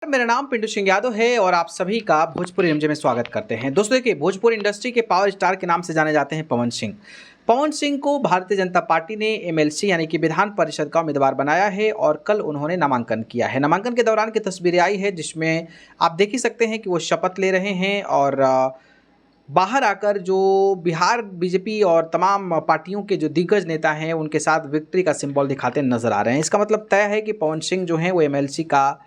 मेरा नाम पिंटू सिंह यादव है और आप सभी का भोजपुरी एमजे में स्वागत करते हैं। दोस्तों देखिए, भोजपुरी इंडस्ट्री के पावर स्टार के नाम से जाने जाते हैं पवन सिंह। पवन सिंह को भारतीय जनता पार्टी ने एमएलसी यानी कि विधान परिषद का उम्मीदवार बनाया है और कल उन्होंने नामांकन किया है। नामांकन के दौरान की तस्वीरें आई है जिसमें आप देख ही सकते हैं कि वो शपथ ले रहे हैं और बाहर आकर जो बिहार बीजेपी और तमाम पार्टियों के जो दिग्गज नेता हैं उनके साथ विक्ट्री का सिंबल दिखाते नजर आ रहे हैं। इसका मतलब तय है कि पवन सिंह जो हैं वो एमएलसी का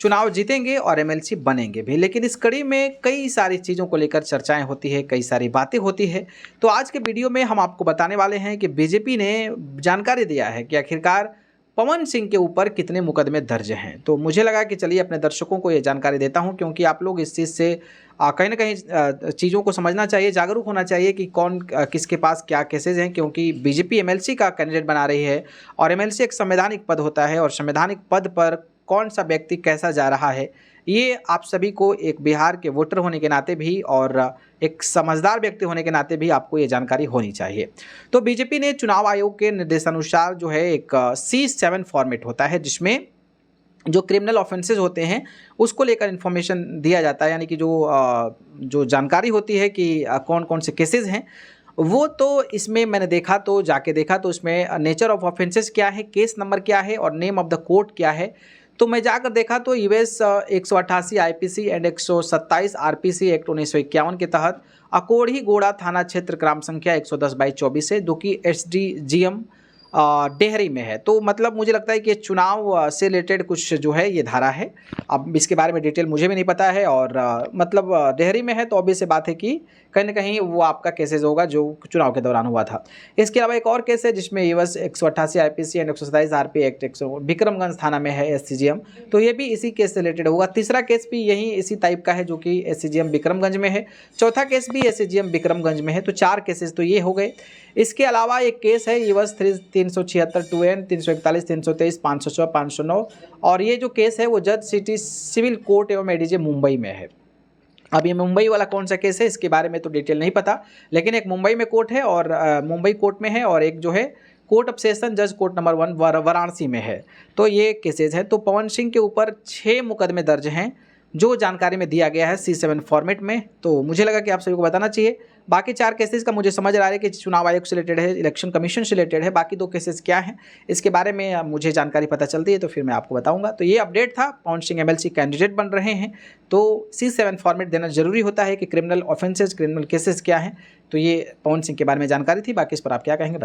चुनाव जीतेंगे और एमएलसी बनेंगे भी। लेकिन इस कड़ी में कई सारी चीज़ों को लेकर चर्चाएं होती है, कई सारी बातें होती है। तो आज के वीडियो में हम आपको बताने वाले हैं कि बीजेपी ने जानकारी दिया है कि आखिरकार पवन सिंह के ऊपर कितने मुकदमे दर्ज हैं। तो मुझे लगा कि चलिए अपने दर्शकों को ये जानकारी देता हूं, क्योंकि आप लोग इस चीज़ से कहीं ना कहीं चीज़ों को समझना चाहिए, जागरूक होना चाहिए कि कौन किसके पास क्या केसेज हैं। क्योंकि बीजेपी एमएलसी का कैंडिडेट बना रही है और एमएलसी एक संवैधानिक पद होता है और संवैधानिक पद पर कौन सा व्यक्ति कैसा जा रहा है, ये आप सभी को एक बिहार के वोटर होने के नाते भी और एक समझदार व्यक्ति होने के नाते भी आपको ये जानकारी होनी चाहिए। तो बीजेपी ने चुनाव आयोग के निर्देशानुसार जो है एक C7 फॉर्मेट होता है जिसमें जो क्रिमिनल ऑफेंसेस होते हैं उसको लेकर इन्फॉर्मेशन दिया जाता है, यानी कि जो जानकारी होती है कि कौन कौन से केसेस हैं वो। तो इसमें मैंने देखा तो जाके देखा तो इसमें नेचर ऑफ ऑफेंसेस क्या है, केस नंबर क्या है और नेम ऑफ द कोर्ट क्या है। तो मैं जाकर देखा तो US 188 IPC and 127 RPC act 1951 के तहत अकोढ़ी गोड़ा थाना क्षेत्र ग्राम संख्या 110/24 है, जो कि SDGM डेहरी में है। तो मतलब मुझे लगता है कि चुनाव से रिलेटेड कुछ जो है ये धारा है। अब इसके बारे में डिटेल मुझे भी नहीं पता है और मतलब डेहरी में है तो ऑब्वियस सी बात है कि कहीं ना कहीं वो आपका केसेस होगा जो चुनाव के दौरान हुआ था। इसके अलावा एक और केस है जिसमें US 188 IPC and 127 RP act 100 Vikramganj थाना में है SCGM, तो ये भी इसी केस से रिलेटेड होगा। तीसरा केस भी यही इसी टाइप का है जो कि SCGM विक्रमगंज में है। चौथा केस भी SCGM विक्रमगंज में है। तो 4 केसेस तो ये हो गए। इसके अलावा एक केस है यूएस 376 2N 341 323 506 509 और ये जो केस है वो जज सिटी सिविल कोर्ट एवं एडीजे मुंबई में है। अब ये मुंबई वाला कौन सा केस है इसके बारे में तो डिटेल नहीं पता, लेकिन एक मुंबई में कोर्ट है और मुंबई कोर्ट में है और एक जो है कोर्ट ऑफ सेशन जज कोर्ट नंबर 1 वाराणसी में है। तो ये केसेज है। तो पवन सिंह के ऊपर 6 मुकदमे दर्ज हैं जो जानकारी में दिया गया है C7 फॉर्मेट में। तो मुझे लगा कि आप सभी को बताना चाहिए। बाकी 4 केसेस का मुझे समझ आ रहा है कि चुनाव आयोग से रिलेटेड है, इलेक्शन कमीशन से रिलेटेड है। बाकी 2 केसेस क्या हैं इसके बारे में मुझे जानकारी पता चलती है तो फिर मैं आपको बताऊंगा। तो ये अपडेट था, पवन सिंह एमएलसी कैंडिडेट बन रहे हैं तो C7 फॉर्मेट देना जरूरी होता है कि क्रिमिनल ऑफेंसेस क्रिमिनल केसेस क्या हैं। तो ये पवन सिंह के बारे में जानकारी थी। बाकी इस पर आप क्या कहेंगे बताइए।